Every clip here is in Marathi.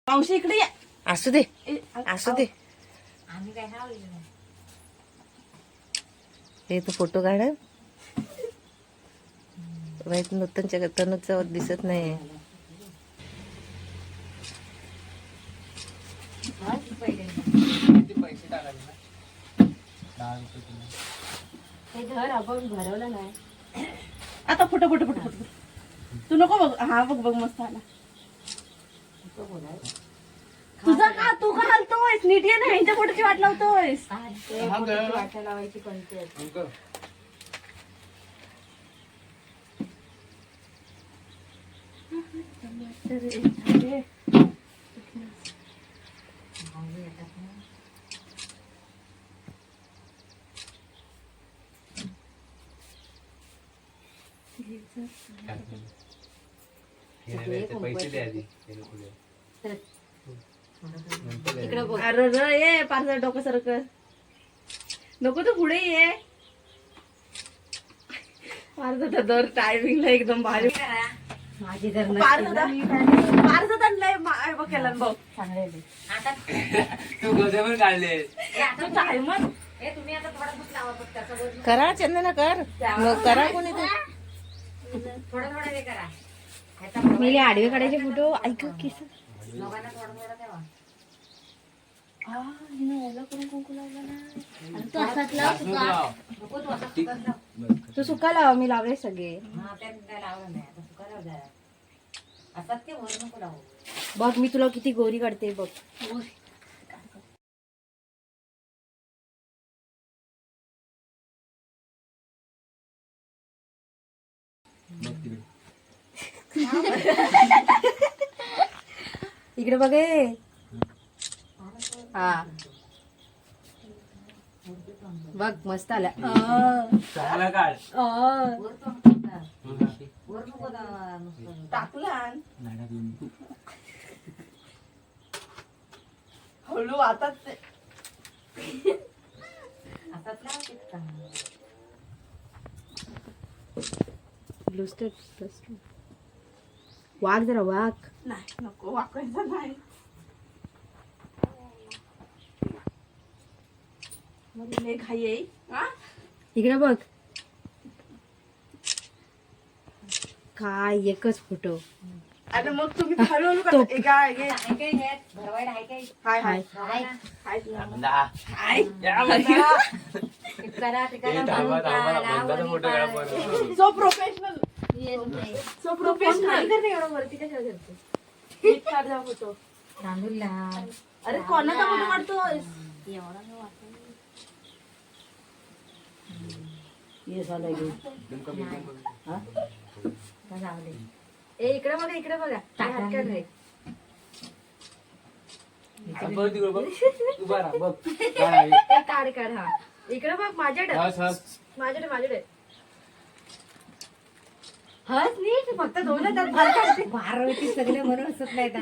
मावशी इकडे या. असू दे असू दे. हे तू फोटो काढ. वाईट नूतनच्या तनुचा दिसत नाही. भरवलं नाही आता. फोटो फोटो फोटो फोटो तू नको बघ. हा बघ बघ मस्त आला तुझा. का तू का हलतोयस? नीट ये ना. ह्यांच्या फोटोची वाट लावतोयस. लावायची कोणती पैसे द्या आधी. अरे ये पार्सल डोकं सरकल नको तू पुढे ये. पार्सल दर टायमिंगला एकदम भारी. माझी तर पार्सल आणलंय केला बघ. आता तू गोदावर काढले. तू टायमर करा चंदना कर. मग करा कोणी ते. थोडं थोडं हे करा. मी आडवे काढायचे फोटो. ऐक केस लोकांना थोडं थोडं ठेवा. तू सुका लाव. मी लावले सगळे. हा त्या लावलं नाही आता सुका लाव जरा. असतात ते वर नको लावू. बघ मी तुला किती गोरी काढते बघ. इकडे बघे. हा बघ मस्त आला. चांगला काढ. वर तो नुसता. वर नको नुसतं. टाकला हळू आता. असतात लाव तिथं. वाघ जरा वाघ. नाही नको वाकायचं नाही. घाई येई. इकडे बघ. काय एकच फोटो. अरे मग तुम्ही हळूहळू आहे काय हे? भरवायला आहे काय? हाय हाय हाय. हाय. ते करा ते करा. फोटो काढ पण. So professional. So professional. एवढं वरती कशाला करतो? फोटो. तांदूळला. अरे कोणाचा फोटो काढतोय? एवढा नाही वाटत. हे झालं गे. जाऊ दे. ए इकडे बघा. इकडे बघा. हात काढ रे. उभा राहा बघ. ए, काढ काढ. हा इकडे बघ. माझ्याकडे माझ्याकडे हस नीट. फक्त दोन दात बाहेर काढते. बारावीची सगळे म्हणून असत नाही का?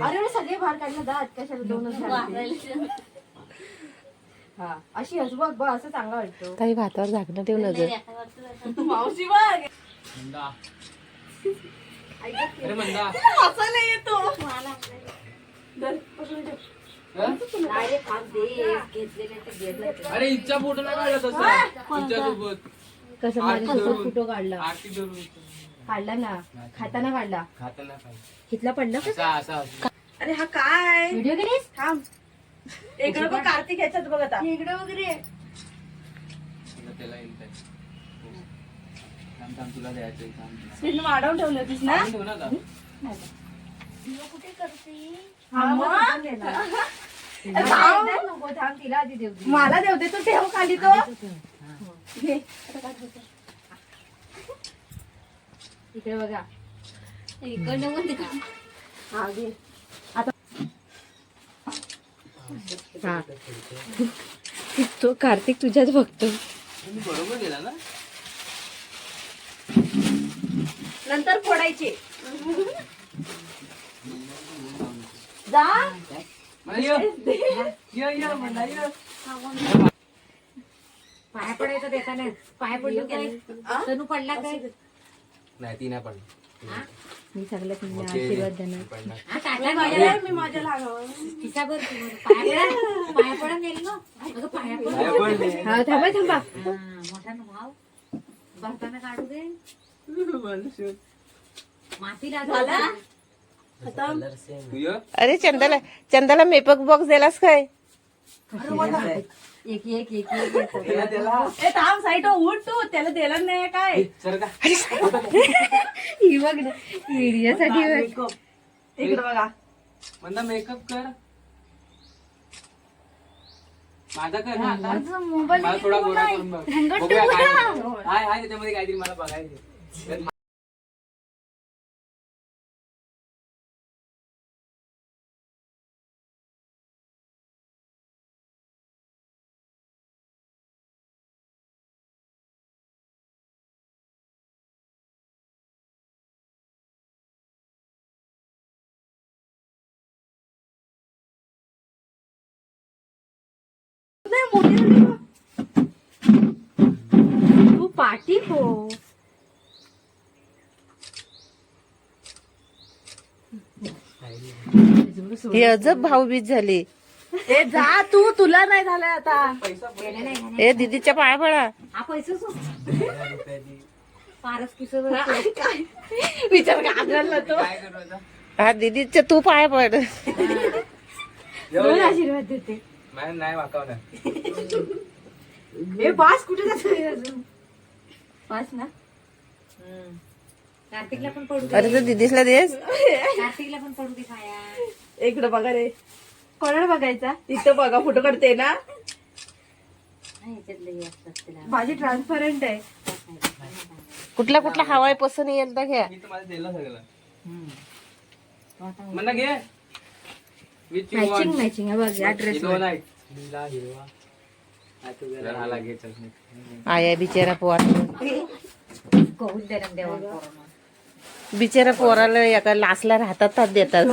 अरे सगळे बाहेर काढले दात. कशाला दोनच काढते? हा अशी हस बघ. बघ असं चांगला वाटतो. काही भातावर झाकणं ठेव ना ग. मावशी बघ. मंदा. अरे मंदा. हसायला येतो. धर, पकडून ठेव. डायरेक्ट हात दे. घेतले नाही तर घेतलं. अरे इच्छा फोटो नाही काढला तसा. इच्छासोबत कसं माझ्यासोबत फोटो काढला. आरती धरून. काढला ना. खाताना काढला. खाताना काय हितला पडला का? असा असा. अरे हा काय व्हिडिओ केलीस? थांब. इकडे बघ. कार्तिक ह्याच्यात बघ आता. इकडे वगैरे त्याला येईल काय. थांब तुला द्यायचंय. स्क्रीन वाढवून ठेवली होतीस ना. ठेव ना आता. कुठे करते? हा, मग? नको थांब तिला आधी देऊ दे. मला देऊ दे. तू ठेव खाली तो. घे. आता काय ठेवतो? इकडे बघा. इकडनं पण तिकडं. हा घे. आता हा तो कार्तिक तुझ्याच बघतो. तुम्ही बरोबर गेला ना. नंतर फोडायचे. जा. पाय पडायचं देताना. पाय पडलो काय? तनू पडला काय? नाही ती नाही पडली. मी सगळ्यात म्हणजे आशीर्वाद देणार. हा, टाटा माझ्या मी माझ्या लहान खिसाभर पाया पडा नेली ना अगं पाया पडा हा थांबा थांबा. मोठा भाव भरताना काढू दे माती झाला? लागला तुझं अरे चंदाला मेकअप बॉक्स दिलास काय? एक एक एक एक ए थांब साईड उठ तू त्याला दिला नाही काय. सर का ही बघ ना व्हिडिओसाठी इकडे बघा. म्हणता मेकअप कर माझा कर ना आता. मला थोडा गोरा करून बघ. बघूया काय आहे त्याच्यामध्ये काहीतरी मला बघायचं. तू पार्टी हो. ही अजब भाऊबीज झाली. ए जा तू तुला नाही झालंय आता. ए दीदीच्या पाया पडा. हा पैसेच फारच किसो काय विचार का आग्रहला तो काय करू आता? हा दीदीच्या तू पाया पड. दोन आशीर्वाद देते. मला नाही वाकावणार. ए पास कुठे जातोय अजून. पास ना कार्तिकला पण पडू दे अरे तू दीदीसला देस. कार्तिकला पण पडू दे पाया इकडे बघा रे. कोणाला बघायचा इथं बघा फोटो काढते ना. ह्याच्यातले हे असतात तिला माझी ट्रान्सपरंट आहे. कुठला कुठला हवाय पसंत येईल तर घ्या. मी तुम्हाला दिलं सगळं. म्हणा घे. Which you matching want? Matching आहे बघ या हे ड्रेस दोन आहेत. नीला हिरवा. जर हा लागेल चष्मे. आया बिचारा पोर कहून दे ना देवा बिचारा पोराला एका लासला राहतात देतात.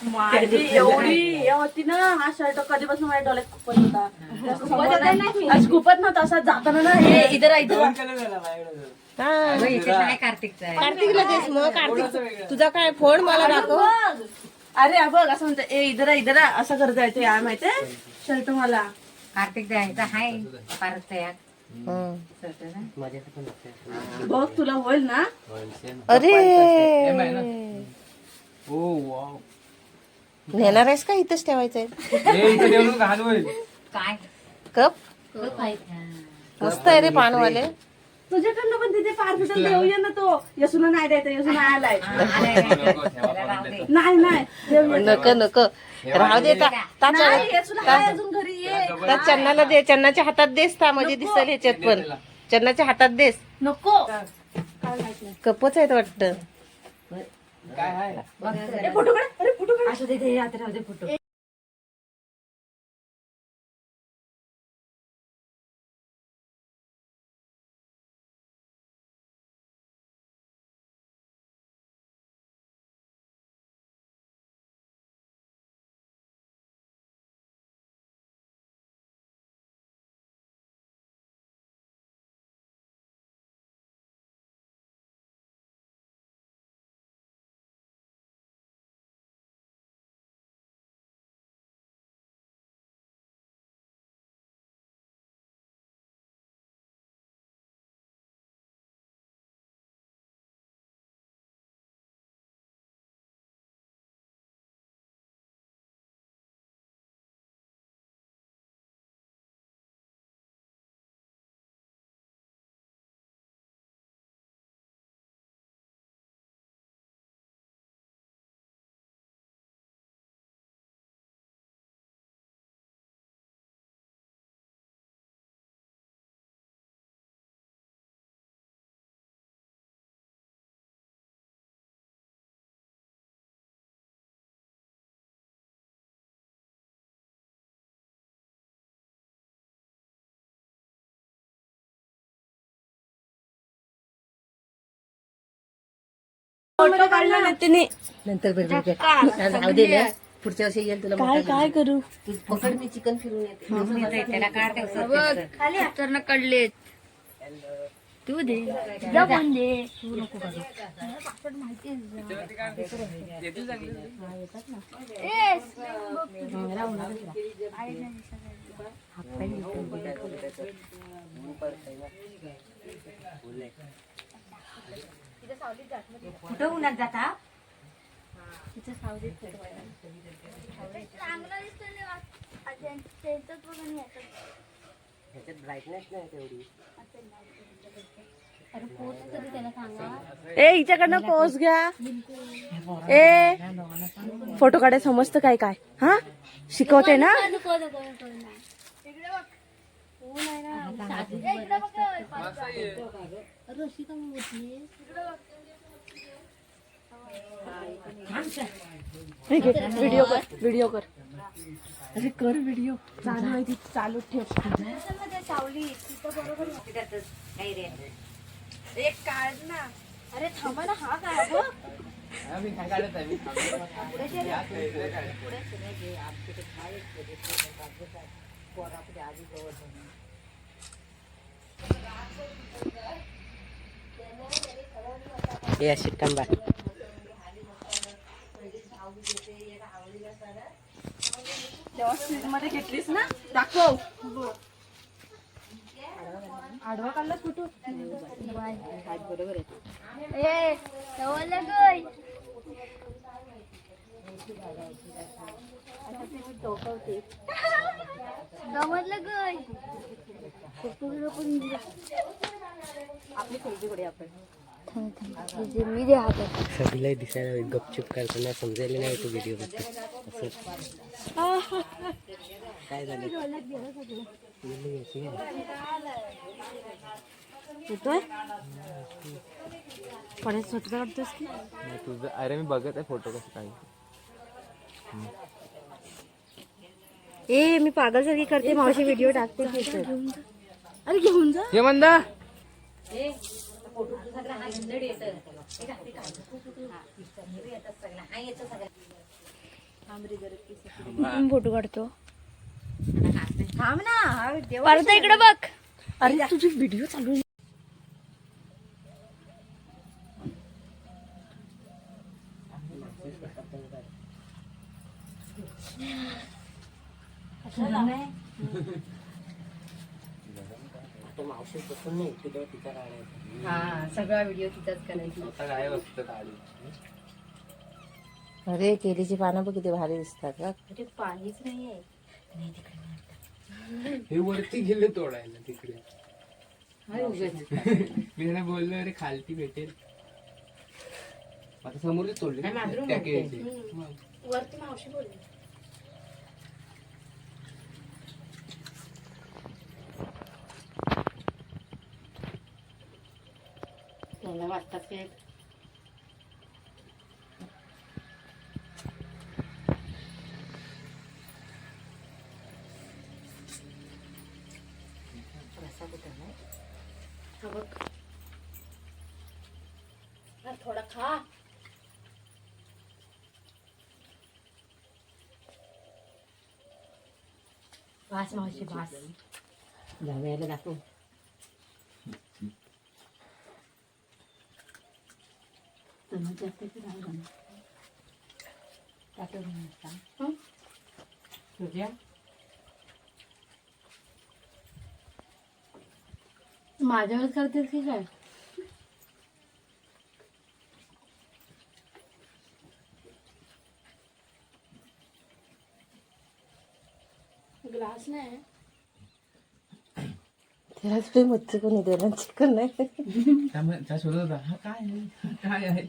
माझी एवढी होती ना. हा शर्ट कधीपासून माझ्या डोळ्यात खूपच होता. आज खूपच नव्हता असा जाताना ना हे इधर इधर. दोन कलर झाला माझ्याकडे. हा. याच्यात नाही कार्तिकचा आहे कार्तिकला देस मग. कार्तिक तुझा काय फोन मला दाखव. अरे हा बघ असं म्हणतं ए इधर इधर असं करत जायचं या माहितीये शर्ट मला. कार्तिक द्यायचा हाय फारच तयार हं. बघ तुला होईल ना. अरे ओ वाव. नेणार आहेस का इथंच ठेवायचंय हे इथे देऊन घाण होईल. काय कप? मस्त आहे रे पानवाले. तुझ्याकडनं पण तिथे पार्सल देऊया ना. तो यसुला नाही द्यायचा. यसू नाही आलाय. नाही नाही देऊया. नको राहू दे नाही, यसुला आहे अजून घरी ये. चन्नाला दे. चन्नाच्या हातात देस ता म्हणजे दिसल ह्याच्यात पण. चन्नाच्या हातात देस. नको कपच आहेत वाटतं. काय आहे? फोटो काढ. अरे फोटो काढ. असं दे यात राहू दे फोटो. फोटो काढला नाही तिने. नंतर बरोबर राहू दे ना. पुढच्या वर्षी येईल तुला. काय काय करू. तू पकड मी चिकन फिरून येते. त्याला काढ खाली हातांना काढलेत. तू दे जा पण दे तू नको येतील चांगले. कुठं उन्हात जाता ह्याच्यात ब्राईटनेस नाही तेवढी. ए हिच्याकडनं पोच घ्या. ए फोटो काढायला समजतं काय काय हा शिकवते ना. व्हिडिओ कर व्हिडिओ कर. अरे कर व्हिडिओ चालू आहे ती चालू ठेव. काही रे एक काढ ना. अरे थांबा ना. हा काय गं? मी काय काढत आहे मी. या शिकंबा तेव्हा स्पीड मध्ये घेतलीस ना. दाखव. आडवा काढला फोटो. बरोबर आहे. आपली खरेदी करूया आपण. मी दे हातात सगळे दिसायला गपचूप करताना समजायला नाही तू व्हिडिओ बघतो. काय झालं येतोय परत स्वतः काढतोस की. तुझं अरे मी बघत आहे फोटो कसं काय. ए मी पागलसारखी करते मावशी व्हिडिओ टाकते. अरे घेऊन जा. हे म्हणता फोटो काढतो. थांब ना. परत इकडे बघ. अरे तुझी व्हिडिओ चालू आहे. मावशी बसून नाही तिचा काढायचा. हा सगळा व्हिडिओ तिचाच करायचा. आता काय बघतो काढू. अरे केलीची पानं बघ किती भारी दिसतात का. अरे पाणीच नाहीये. हे वरती गेले तोडायला तिकडे. मी त्यांना बोललो अरे खालती भेटेल. आता समोरच तोडले त्या केळीचे. वरती मावशी बोलली. त्यांना वाटतात ते थोडा खा. भास मावशी भास जावयाला दाखव. तुझ्या माझ्यावर करतेस की काय. ग्लास नाही. त्याला तुम्ही मच्छी कोणी देणार चिकन नाही. त्या शोधत होता हा काय आहे काय आहे.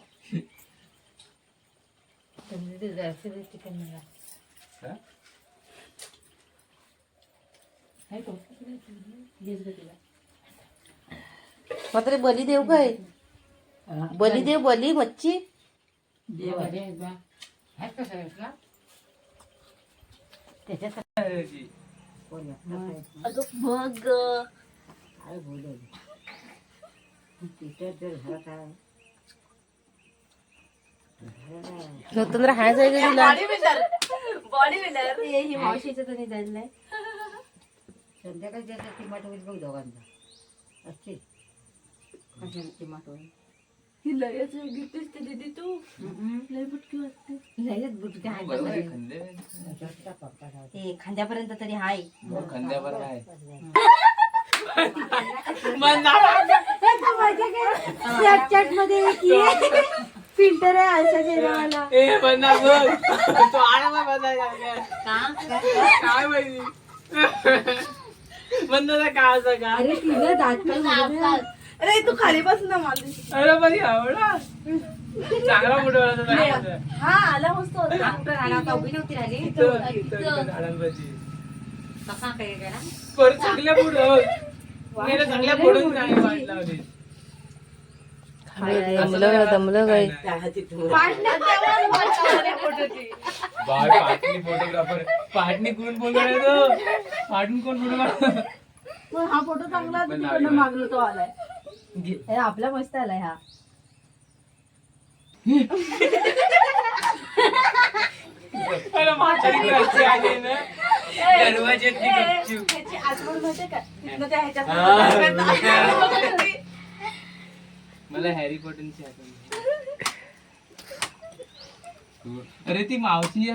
चिकन मला हा? मात्र बली देऊ काय. बली देव बली मच्छी. त्याच्यात अगं बघ. काय बोलू तिच्या जर घरात आहे नूतन राहायचं आहे का तुला. Body builder. ही मावशीचं तरी जाईल नाही. संध्याकाळी त्याचा टिमाट होईल बघ दोघांना. अच्छी ही लयच वेगळी दिसते दीदी तू लय बुटकी वाटते. लयच बुटका आहे बरोबर आहे, तसं. खंदे ते खांद्यापर्यंत तरी हाय. खंद्यावर काय स्नॅपचॅट मध्ये फिल्टर आहे आशा चेहऱ्यावाला. ए बंदा बघ तो आला ना बंदा काय माहिती बंदा काय असं का अरे तिला दात पण मारले. अरे तू खाली बस ना मला. अरे बरी आवडा चांगला फोटो हा आला मस्त होता. डॉक्टर आला होता उभी नव्हती राहिली. झाडांपाशी कसा काय गेला परत चांगल्या फोटो चांगल्या फोटो वाटला होती दमलं काय फोटोग्राफर पाटणी कोण बोलतो पाटून कोण फोटो काढतो मग हा फोटो चांगला तिकडनं मागलो तो आलाय. अरे आपला मस्त आलाय हा. अरे म्हातारी घरची आली ना दरवाज्यातली गपचूप. ह्याची आठवण माहितीये का तिथनं त्या ह्याच्यात मला हॅरी पॉटरची आठवण. अरे ती मावशी